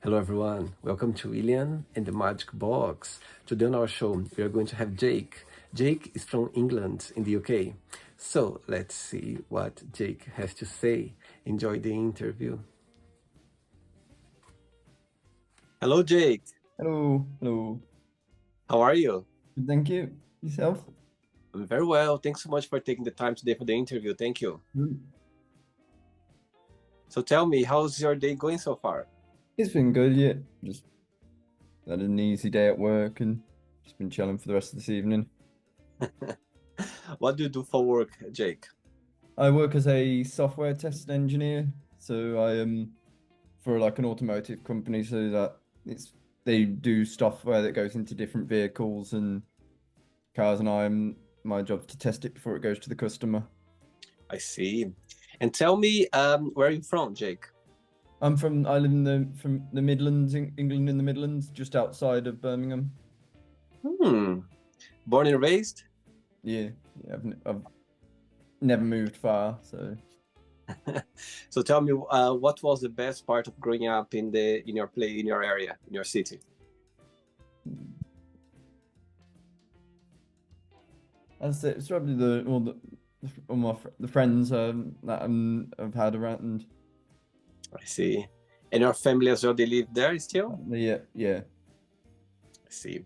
Hello everyone, welcome to William and the Magic Box. Today on our show, we are going to have Jake. Jake is from England in the UK. So let's see what Jake has to say. Enjoy the interview. Hello Jake, Hello, hello. how are you? Good, thank you. Yourself? I'm very well. Thanks so much for taking the time today for the interview. Thank you. Good. So tell me, how's your day going so far? It's been good, yeah. Just had an easy day at work and just been chilling for the rest of this evening. What do you do for work, Jake? I work as a software test engineer, so I am for like an automotive company, so that they do software that goes into different vehicles and cars, and my job to test it before it goes to the customer. I see. And tell me, where are you from, Jake? I live in the Midlands, England, in the Midlands, just outside of Birmingham. Born and raised? Yeah, I've never moved far, so. So tell me, what was the best part of growing up in your area, in your city? It's probably the friends that I've had around. I see. And your family as well, they live there still? Yeah. I see.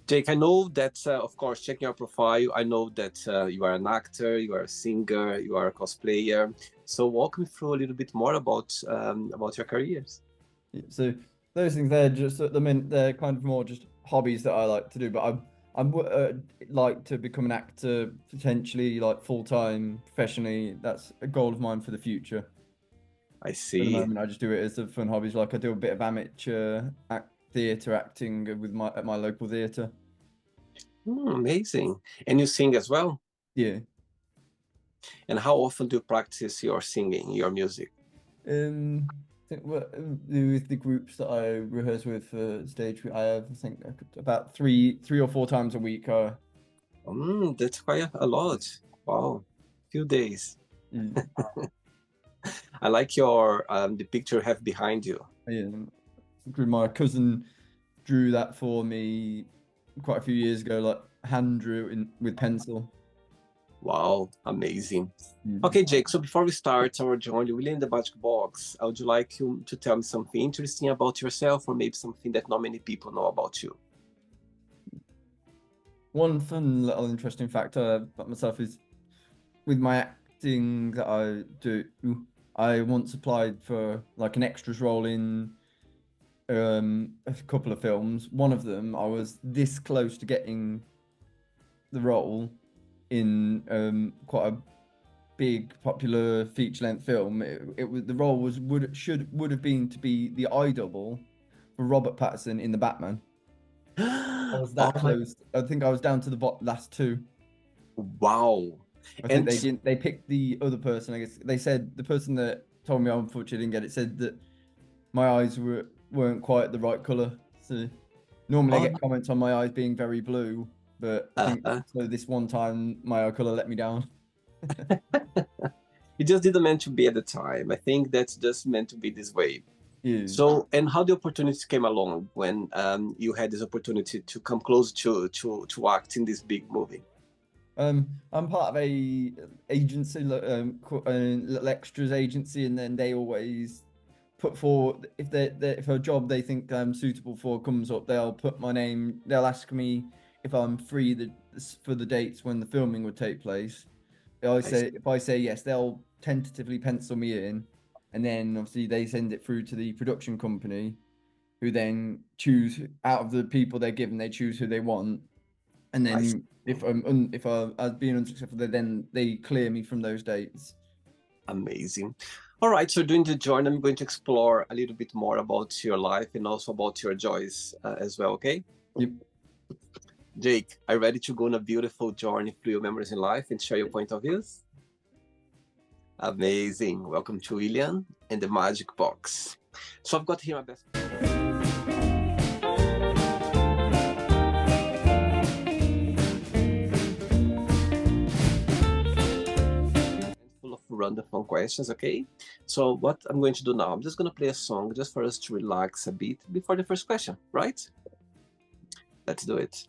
Jake, I know that, of course, checking your profile, I know that you are an actor, you are a singer, you are a cosplayer. So walk me through a little bit more about your careers. Yeah, so those things, they're just at the minute, they're kind of more just hobbies that I like to do. But I like to become an actor, potentially like full-time, professionally. That's a goal of mine for the future. I At the see. moment, I just do it as a fun hobbies. Like I do a bit of amateur theatre acting at my local theatre. Amazing. And you sing as well? Yeah. And how often do you practice your singing, your music? I think with the groups that I rehearse with for stage, I think about three or four times a week. That's quite a lot. Wow, few days. Mm. I like your the picture you have behind you. Yeah, my cousin drew that for me quite a few years ago, like hand drew with pencil. Wow, amazing. Okay, Jake, so before we start our journey within the Magic Box, I would like you to tell me something interesting about yourself, or maybe something that not many people know about you. One fun little interesting fact about myself is with my acting that I do, I once applied for like an extras role in a couple of films. One of them, I was this close to getting the role in quite a big popular feature-length film. It was the role would have been to be the eye double for Robert Pattinson in the Batman. I was that close. I think I was down to the last two. Wow. I think they picked the other person. I guess they said the person that told me I unfortunately didn't get it said that my eyes weren't quite the right color. So normally I get comments on my eyes being very blue, but I think so this one time my eye color let me down. It just didn't meant to be at the time. I think that's just meant to be this way. Yeah. So, and how the opportunity came along when you had this opportunity to come close to act in this big movie? I'm part of a agency, little extras agency, and then they always put forward if a job they think I'm suitable for comes up, they'll put my name. They'll ask me if I'm free for the dates when the filming would take place. If I say yes, they'll tentatively pencil me in, and then obviously they send it through to the production company, who then choose out of the people they're given, they choose who they want, and then if I've been unsuccessful, then they clear me from those dates. Amazing. All right, so during the journey, I'm going to explore a little bit more about your life and also about your joys as well, okay? Yep. Jake, are you ready to go on a beautiful journey through your memories in life and share your point of views? Amazing. Welcome to William and the Magic Box. So I've got here my best random fun questions, okay? So what I'm going to do now, I'm just going to play a song just for us to relax a bit before the first question, right? Let's do it.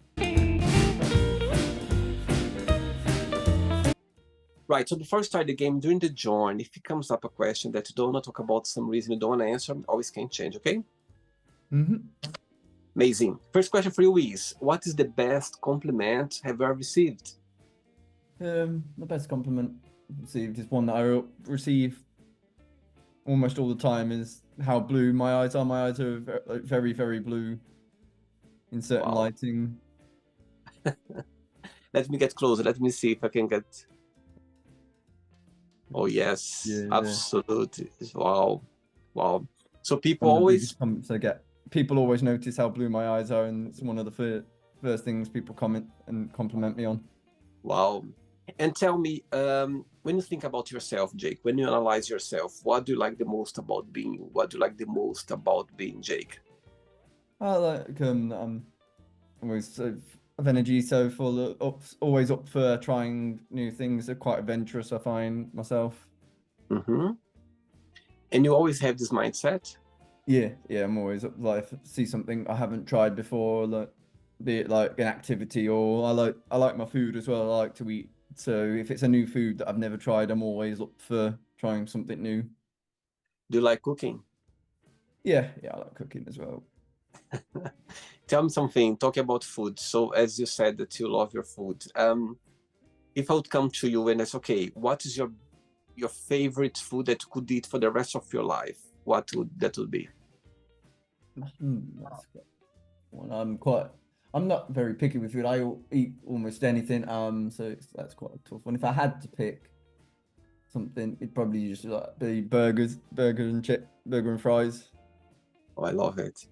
Right, so before we start the game, during the join, if it comes up a question that you don't want to talk about some reason you don't want to answer, always can change, okay? Amazing. First question for you is, what is the best compliment have you ever received? The best compliment received is one that I receive almost all the time, is how blue my eyes are. My eyes are very, very blue in certain lighting. Let me get closer. Let me see if I can get... Oh, yes. Yeah. Absolutely. Wow. So people always... I get. People always notice how blue my eyes are, and it's one of the first things people comment and compliment me on. Wow. And tell me, when you think about yourself, Jake, when you analyze yourself, what do you like the most about being you? What do you like the most about being Jake? I like I'm always so of energy, so full of, always up for trying new things. Are quite adventurous, I find myself. And you always have this mindset? Yeah, I'm always up, like, see something I haven't tried before, like be it like an activity, or I like my food as well. I like to eat. So if it's a new food that I've never tried, I'm always up for trying something new. Do you like cooking? Yeah, I like cooking as well. Tell me something, talking about food. So as you said that you love your food, if I would come to you and it's okay, what is your favorite food that you could eat for the rest of your life? What would that be? I'm not very picky with food. I eat almost anything. So that's quite a tough one. If I had to pick something, it'd probably just like be burger and fries. Oh, I love it.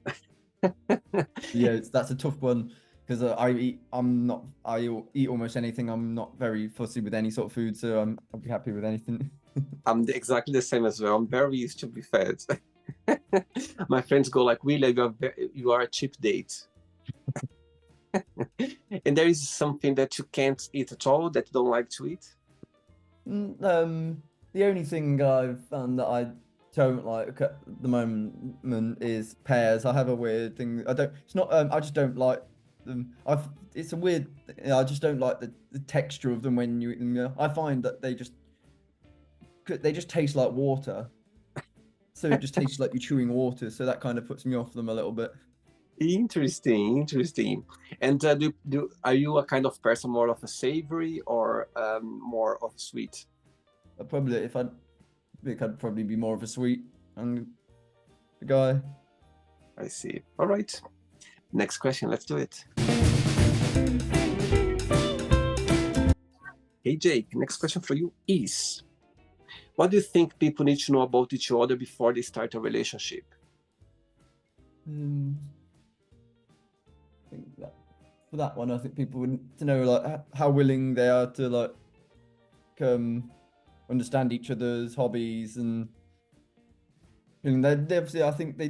Yeah, that's a tough one because I eat almost anything. I'm not very fussy with any sort of food, so I'll be happy with anything. I'm exactly the same as well. I'm very used to be fed. My friends go like, really, you are a cheap date. And there is something that you can't eat at all, that you don't like to eat? The only thing I've found that I don't like at the moment is pears. I have a weird thing. I just don't like them. It's a weird, I just don't like the texture of them when you eat them. I find that they just taste like water. So it just tastes like you're chewing water. So that kind of puts me off them a little bit. Interesting. And are you a kind of person more of a savory or more of sweet? I'd probably be more of a sweet guy. I see. All right. Next question. Let's do it. Hey, Jake, next question for you is, what do you think people need to know about each other before they start a relationship? I think that for that one, I think people would need to know like how willing they are to like understand each other's hobbies, and I think they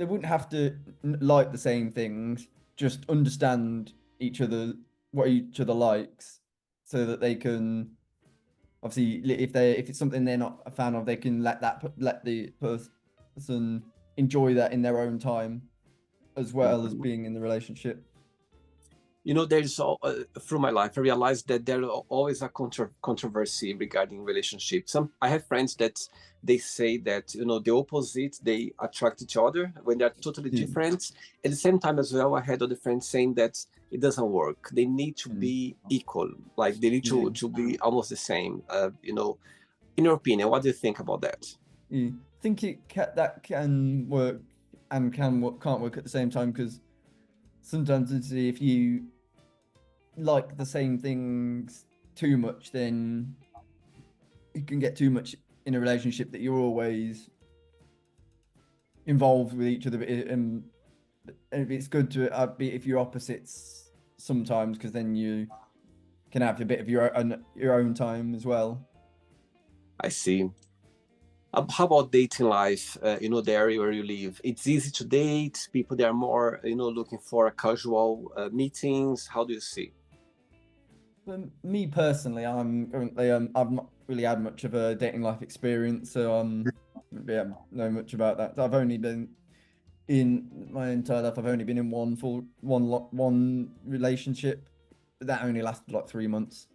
wouldn't have to like the same things, just understand what each other likes, so that they can obviously, if it's something they're not a fan of, they can let the person enjoy that in their own time, as well as being in the relationship. You know, through my life, I realized that there are always a controversy regarding relationships. I have friends that they say that, the opposite, they attract each other when they're totally different. At the same time as well, I had other friends saying that it doesn't work. They need to be equal. Like they need to be almost the same. In your opinion, what do you think about that? I think that can work and can't work at the same time, because sometimes if you like the same things too much, then you can get too much in a relationship that you're always involved with each other. And it's good to be if you're opposites sometimes, because then you can have a bit of your own time as well. I see. How about dating life? The area where you live, it's easy to date. People, they are more, looking for casual meetings. How do you see? Me personally, I'm currently really had much of a dating life experience, so yeah, know much about that. I've only been in my entire life. I've only been in one relationship. That only lasted like 3 months.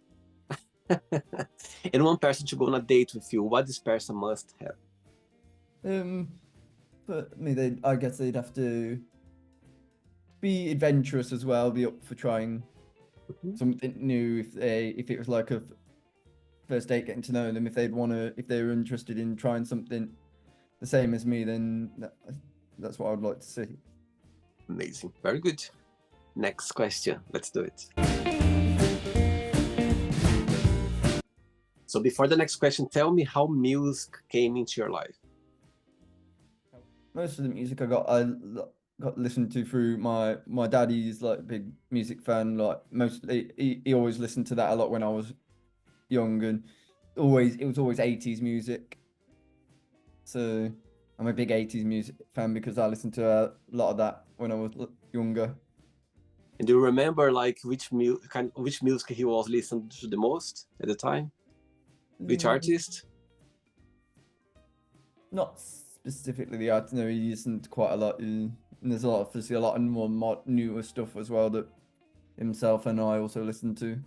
And one person to go on a date with you, what this person must have? But I mean, I guess they'd have to be adventurous as well, be up for trying something new. If it was like a first date, getting to know them, if they were interested in trying something the same as me, then that's what I would like to see. Amazing, very good. Next question, let's do it. So before the next question, tell me how music came into your life. Most of the music I got listened to through my dad. He's like a big music fan. Like mostly, he always listened to that a lot when I was young, and it was always 80s music. So I'm a big 80s music fan because I listened to a lot of that when I was younger. And do you remember like which music he was listening to the most at the time? Which artist? Not specifically the artist. No, he listened to quite a lot. And there's obviously a lot of more newer stuff as well that himself and I also listened to.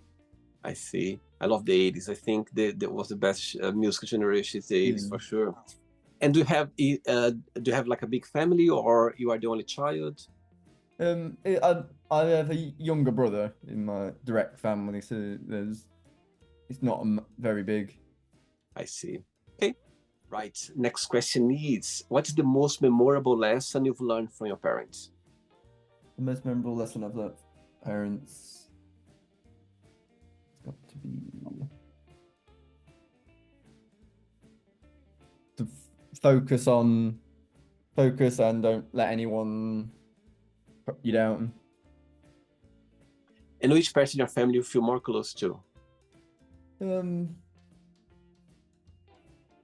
I see. I love the 80s. I think that was the best music generation, the 80s for sure. And do you have like a big family, or you are the only child? I have a younger brother in my direct family, so it's not very big. I see. Okay. Right. Next question is, what is the most memorable lesson you've learned from your parents? The most memorable lesson I've learned from parents, it's got to be to focus and don't let anyone put you down. And which person in your family you feel more close to?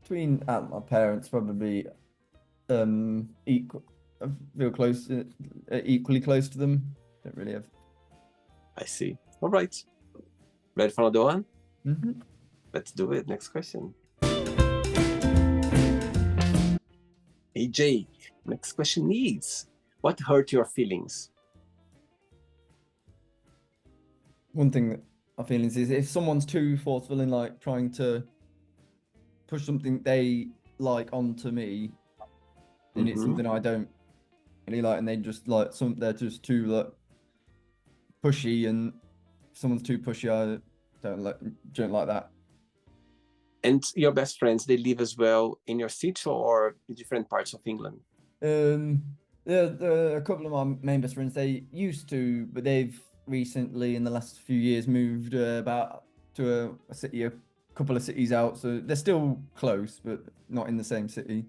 Between my parents, probably equal. I feel equally close to them. Don't really have. I see. All right. Ready for another one? Mm-hmm. Let's do it. Next question. Hey Jake, next question is, what hurt your feelings? One thing that my feelings is if someone's too forceful in like trying to push something they like onto me, and it's something I don't really like, and they just like they're just too like pushy, and if someone's too pushy, I don't like that. And your best friends, they live as well in your city or in different parts of England? A couple of my main best friends, they used to, but they've recently, in the last few years, moved about to a city, a couple of cities out. So they're still close, but not in the same city.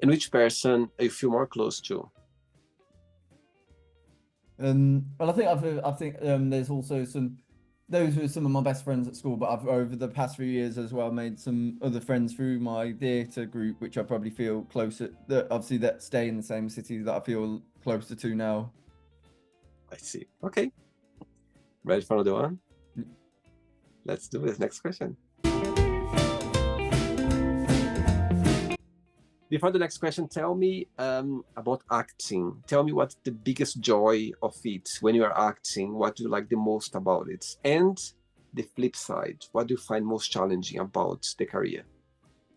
And which person you feel more close to? Well, I think there's also those were some of my best friends at school, but I've over the past few years as well made some other friends through my theatre group, which I probably feel closer, that stay in the same city, that I feel closer to now. I see. Okay. Ready for another one? Let's do this. Next question. Before the next question, tell me about acting. Tell me what's the biggest joy of it when you are acting. What do you like the most about it? And the flip side, what do you find most challenging about the career?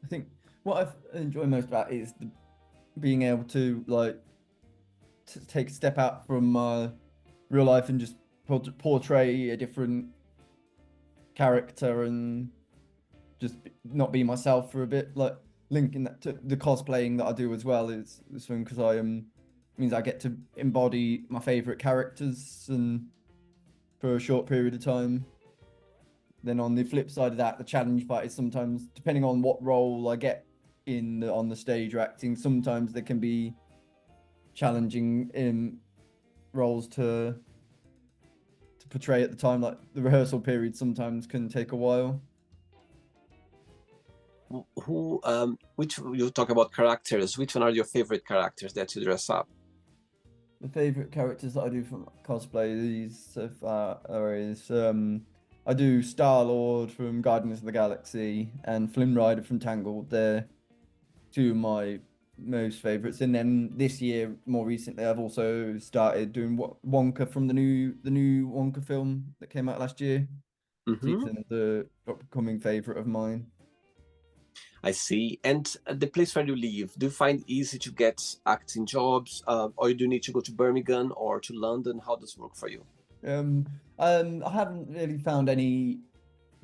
I think what I enjoy most about it is being able to take a step out from my real life and just portray a different character and just not be myself for a bit. Like linking that to the cosplaying that I do as well is fun because means I get to embody my favorite characters and for a short period of time. Then on the flip side of that, the challenge part is sometimes, depending on what role I get on the stage or acting, sometimes there can be challenging roles to portray at the time. Like the rehearsal period sometimes can take a while. Which you talk about characters, which one are your favorite characters that you dress up? The favorite characters that I do from cosplay these so far is I do Star-Lord from Guardians of the Galaxy and Flynn Rider from Tangled. They're two of my most favorites. And then this year, more recently, I've also started doing Wonka from the new Wonka film that came out last year. It's another upcoming favorite of mine. I see. And the place where you live, do you find easy to get acting jobs, or you do need to go to Birmingham or to London? How does it work for you? I haven't really found any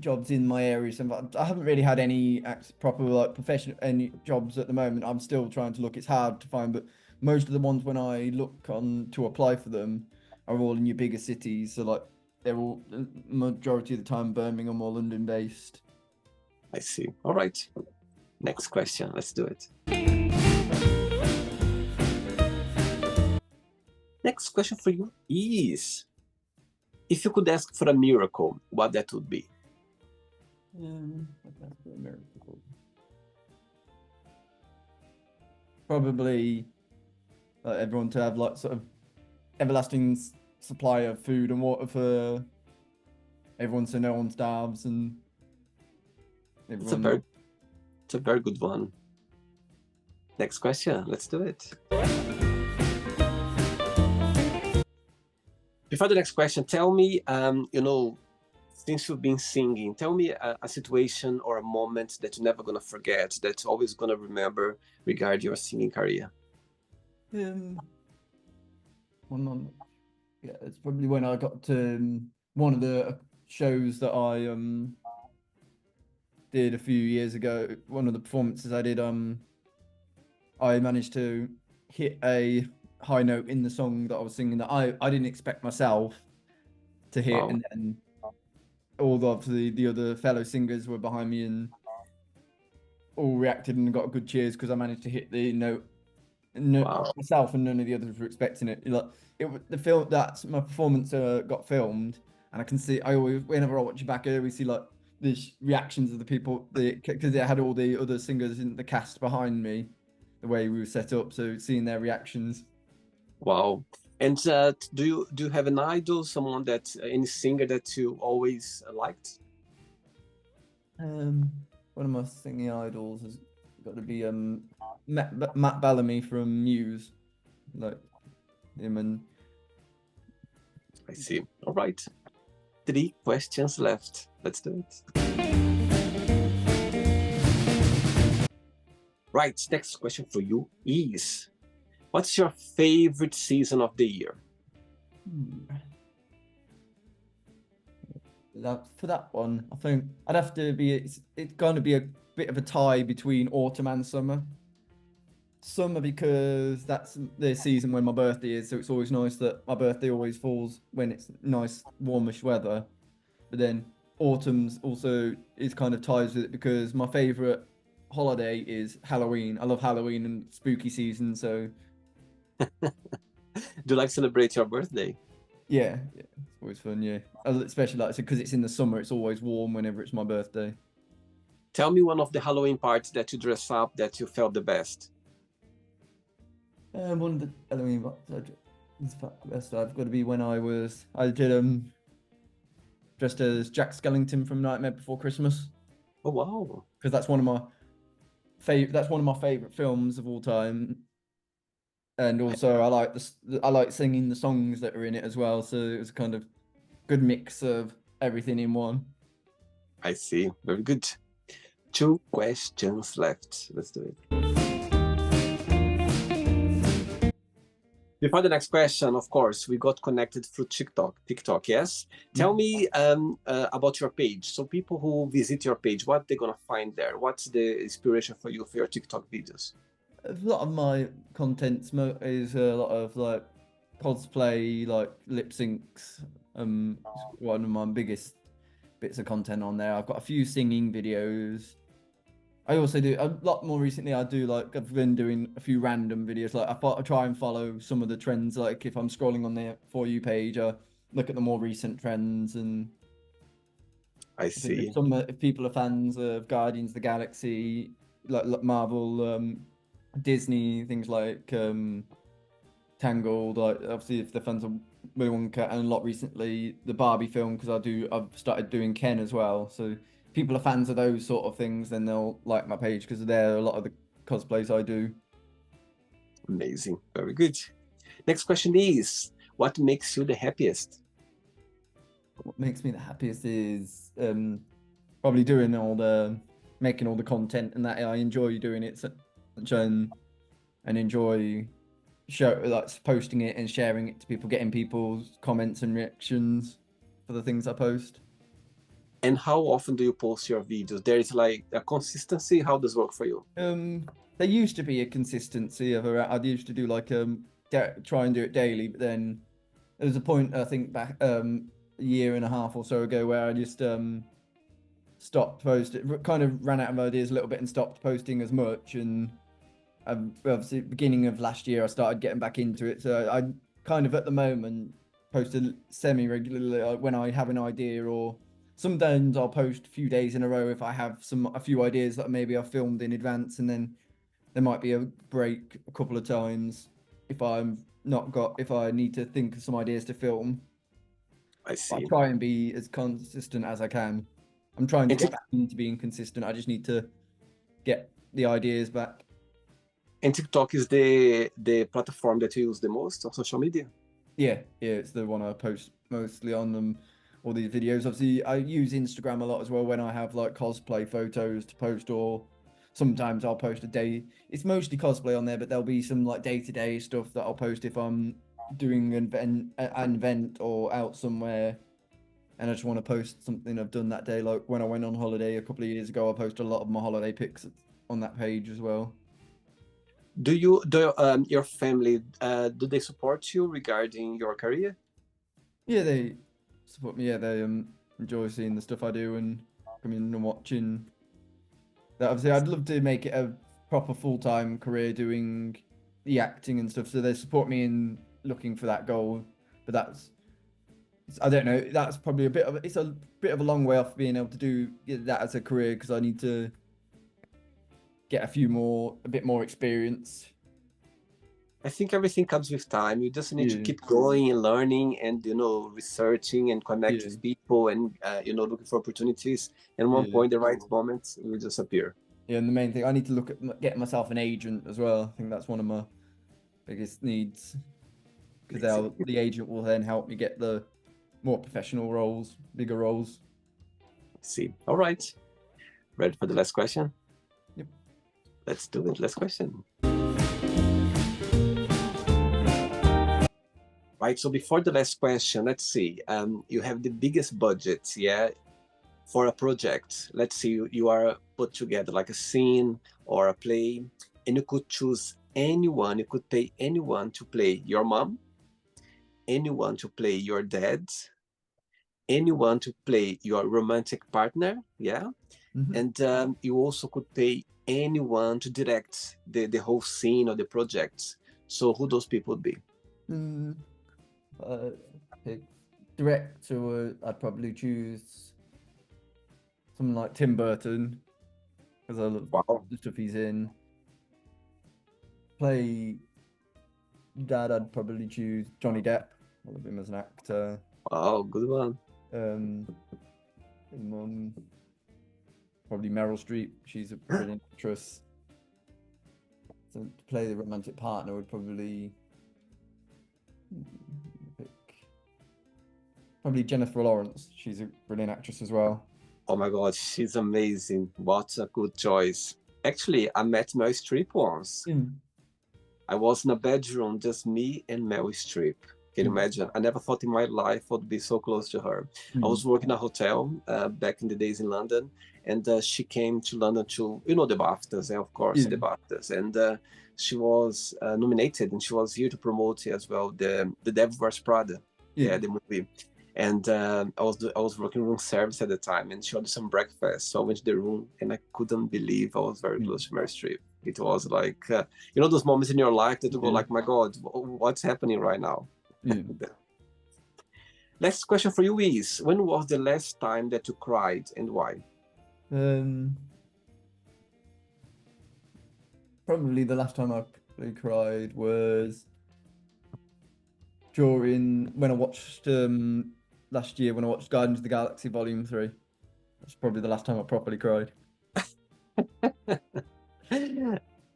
jobs in my area. So I haven't really had any proper like professional any jobs at the moment. I'm still trying to look. It's hard to find, but most of the ones when I look on to apply for them are all in your bigger cities. So like they're all majority of the time Birmingham or London based. I see. All right. Next question. Let's do it. Next question for you is, if you could ask for a miracle, what that would be? Probably everyone to have like sort of everlasting supply of food and water for everyone, so no one starves, and everyone... It's a very good one. Next question. Let's do it. Before the next question, tell me, since you've been singing, tell me a situation or a moment that you're never gonna forget, that you're always gonna remember regarding your singing career. It's probably when I got to one of the shows that I did a few years ago. One of the performances I did, I managed to hit a high note in the song that I was singing that I didn't expect myself to hit. Wow. And then all of the other fellow singers were behind me and all reacted and got good cheers because I managed to hit the note. Wow. Myself and none of the others were expecting it. Like the film, that's my performance got filmed, and I can see. I always, whenever I watch it back, I always see like the reactions of the people because it had all the other singers in the cast behind me, the way we were set up. So seeing their reactions. Wow. And do you have an idol, someone that any singer that you always liked? One of my singing idols has got to be Matt Bellamy from Muse, like him. And I see. All right, 3 questions left. Let's do it. Right, next question for you is, what's your favorite season of the year? For that one, I think I'd have to be. It's going to be a bit of a tie between autumn and summer. Summer because that's the season when my birthday is, so it's always nice that my birthday always falls when it's nice, warmish weather. But then autumn's also is kind of ties with it because my favorite holiday is Halloween. I love Halloween and spooky season, so. Do you like celebrate your birthday? Yeah, it's always fun, yeah. Especially like because it's in the summer, it's always warm whenever it's my birthday. Tell me one of the Halloween parties that you dress up that you felt the best. One of the Halloween best I've got to be when I did dressed as Jack Skellington from Nightmare Before Christmas. Oh wow! Because that's one of my favorite films of all time. And also, I like singing the songs that are in it as well. So it was kind of good mix of everything in one. I see. Very good. 2 questions left. Let's do it. Before the next question, of course, we got connected through TikTok, yes? Tell me about your page. So people who visit your page, what they're going to find there? What's the inspiration for you for your TikTok videos? A lot of my content is a lot of like cosplay, like lip syncs. One of my biggest bits of content on there. I've got a few singing videos. I also do a lot more recently. I've been doing a few random videos. Like I try and follow some of the trends. Like if I'm scrolling on the For You page, I look at the more recent trends. And I see. If people are fans of Guardians of the Galaxy, like Marvel, Disney, things like Tangled, like obviously if the fans of Willy Wonka, and a lot recently the Barbie film, because I've started doing Ken as well. So people are fans of those sort of things, then they'll like my page because they're a lot of the cosplays I do. Amazing. Very good. Next question is, what makes you the happiest? What makes me the happiest is probably making all the content, and that I enjoy doing it and enjoy posting it and sharing it to people, getting people's comments and reactions for the things I post. And how often do you post your videos? There is like a consistency. How does it work for you? There used to be a consistency of I used to do like try and do it daily, but then there was a point I think back a year and a half or so ago where I just stopped posting, kind of ran out of ideas a little bit and stopped posting as much. And obviously beginning of last year I started getting back into it, so I kind of at the moment post semi-regularly when I have an idea, or sometimes I'll post a few days in a row if I have a few ideas that maybe I've filmed in advance, and then there might be a break a couple of times if I need to think of some ideas to film. I But I see. try and be as consistent as I can. I'm trying to And, get back into being consistent. I just need to get the ideas back. and TikTok is the platform that you use the most on social media? Yeah, it's the one I post mostly on them. All these videos. Obviously, I use Instagram a lot as well when I have like cosplay photos to post, or sometimes I'll post a day. It's mostly cosplay on there, but there'll be some like day-to-day stuff that I'll post if I'm doing an event or out somewhere, and I just want to post something I've done that day. Like when I went on holiday a couple of years ago, I posted a lot of my holiday pics on that page as well. Do your family do they support you regarding your career? Yeah, they support me. Yeah, they enjoy seeing the stuff I do and coming and watching. That obviously, I'd love to make it a proper full-time career doing the acting and stuff. So they support me in looking for that goal. But I don't know. That's probably it's a bit of a long way off being able to do that as a career, because I need to get a bit more experience. I think everything comes with time. You just need to Yeah, keep going and learning and researching and connect yeah, with people and looking for opportunities. And one yeah. point, the right moment will just appear. Yeah, and the main thing, I need to look at getting myself an agent as well. I think that's one of my biggest needs, because the agent will then help me get the more professional roles, bigger roles. See. All right. Ready for the last question? Yep. Let's do it. Last question. Right. So before the last question, let's see. You have the biggest budget, yeah, for a project. Let's say you are put together like a scene or a play, and you could choose anyone. You could pay anyone to play your mom, anyone to play your dad, anyone to play your romantic partner, yeah, and you also could pay anyone to direct the whole scene or the project. So who those people would be? Pick director, I'd probably choose someone like Tim Burton, because I love Wow. the stuff he's in. Play dad, I'd probably choose Johnny Depp. I love him as an actor. Wow, good one. Mum, probably Meryl Streep. She's a brilliant actress. So to play the romantic partner would probably pick probably Jennifer Lawrence. She's a brilliant actress as well. Oh my God, she's amazing. What a good choice. Actually, I met Meryl Streep once. I was in a bedroom, just me and Meryl Streep. Can you imagine? I never thought in my life I would be so close to her. I was working in a hotel back in the days in London, and she came to London to, the BAFTAs, of course, the BAFTAs. And she was nominated, and she was here to promote as well the Devil Wears Prada, the movie. And I was working room service at the time, and she ordered some breakfast. So I went to the room, and I couldn't believe I was very close to Meryl Streep. It was like, those moments in your life that you go like, my God, what's happening right now? Last question for you is, when was the last time that you cried and why? Probably the last time I cried was during when I watched last year when I watched Guardians of the Galaxy Volume 3. That's probably the last time I properly cried. Because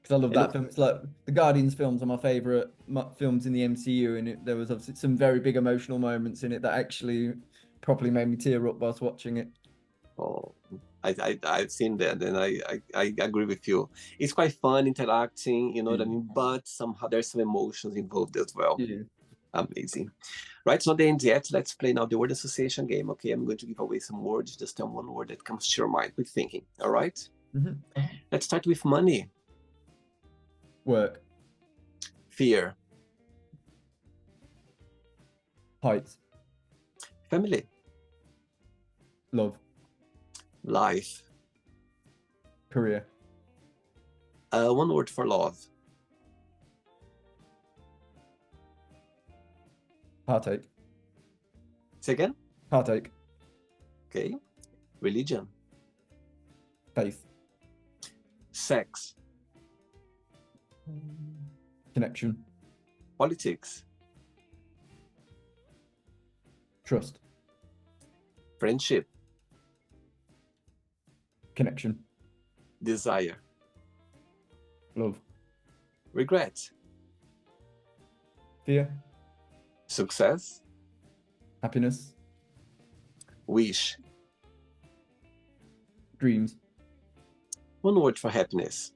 I love that film. It's like the Guardians films are my favorite films in the MCU, and there was obviously some very big emotional moments in it that actually properly made me tear up whilst watching it. Oh, I've seen that, and I agree with you. It's quite fun interacting, you know what I mean? But somehow there's some emotions involved as well. Yeah. Amazing. Right, it's not the end yet. Let's play now the word association game. Okay, I'm going to give away some words. Just tell one word that comes to your mind. Quick thinking. All right? Let's start with money. Work. Fear. Heights. Family. Love. Life. Career. One word for love. Heartache. Say again? Heartache. Okay. Religion. Faith. Sex. Connection. Politics. Trust. Friendship. Connection. Desire. Love. Regret. Fear. Success. Happiness. Wish. Dreams. One word for happiness.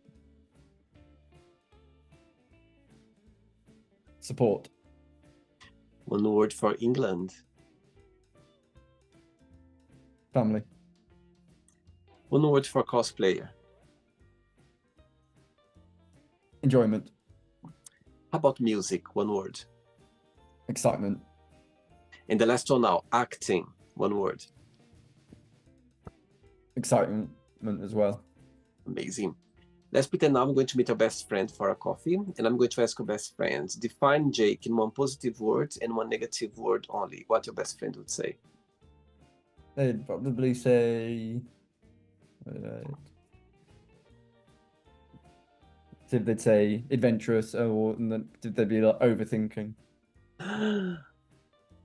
Support. One word for England. Family. One word for cosplayer. Enjoyment. How about music? One word. Excitement. And the last one now, acting. One word. Excitement as well. Amazing. Let's pretend now I'm going to meet your best friend for a coffee, and I'm going to ask your best friend, define Jake in one positive word and one negative word only. What your best friend would say? They'd probably say... if they'd say adventurous, or and then they'd be like overthinking. I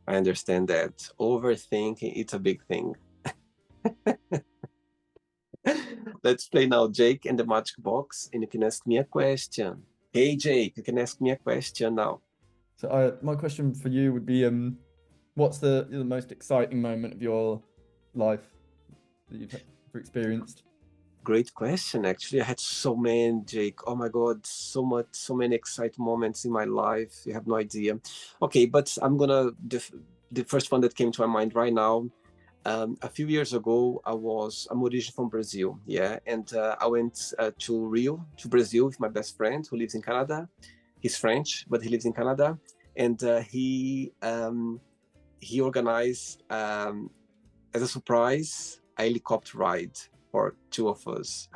understand that. Overthinking, it's a big thing. Let's play now Jake and the Magic Box, and you can ask me a question. Hey Jake, you can ask me a question now. So my question for you would be, what's the most exciting moment of your life that you've experienced? Great question. Actually, I had so many, Jake. Oh my God, so many exciting moments in my life. You have no idea. Okay, but I'm gonna the first one that came to my mind right now. A few years ago, I'm originally from Brazil, yeah, and I went to Rio, to Brazil, with my best friend who lives in Canada. He's French, but he lives in Canada, and he organized as a surprise a helicopter ride for two of us.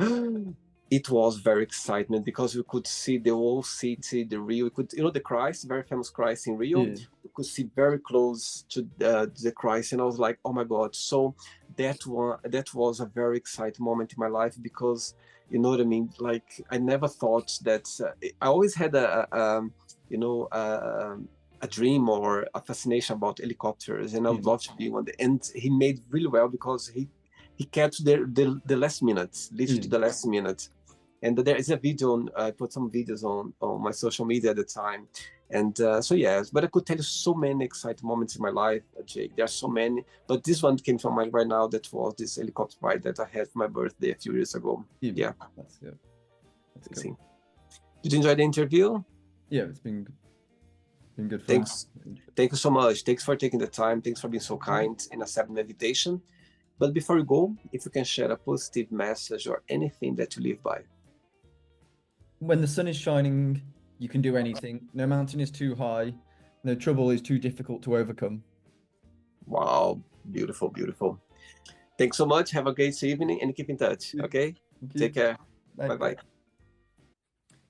It was very excitement because we could see the whole city, the Rio. We could, the Christ, very famous Christ in Rio. Yeah. We could see very close to the Christ, and I was like, oh my God! So that was a very exciting moment in my life because, you know what I mean. Like I never thought that. I always had a dream or a fascination about helicopters, and I would love to be one. And he made really well because he kept the last minute, literally to the last minute. And there is a video I put some videos on my social media at the time. And so yes, but I could tell you so many exciting moments in my life, Jake. There are so many, but this one came to mind right now. That was this helicopter ride that I had for my birthday a few years ago. Yeah. That's good. That's good. Did you enjoy the interview? Yeah, it's been good fun. Thanks. Thank you so much. Thanks for taking the time. Thanks for being so kind and accepting the invitation. But before you go, if you can share a positive message or anything that you live by. When the sun is shining, you can do anything. No mountain is too high. No trouble is too difficult to overcome. Wow. Beautiful, beautiful. Thanks so much. Have a great evening and keep in touch. Okay? Take care. Bye-bye.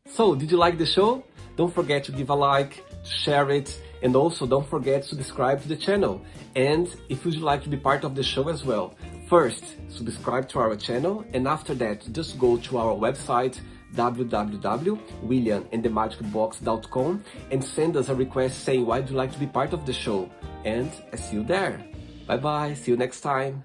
So, did you like the show? Don't forget to give a like, to share it, and also don't forget to subscribe to the channel. And if you'd like to be part of the show as well, first, subscribe to our channel, and after that, just go to our website, www.williamandthemagicbox.com and send us a request saying why you'd like to be part of the show. And I see you there. Bye bye, see you next time.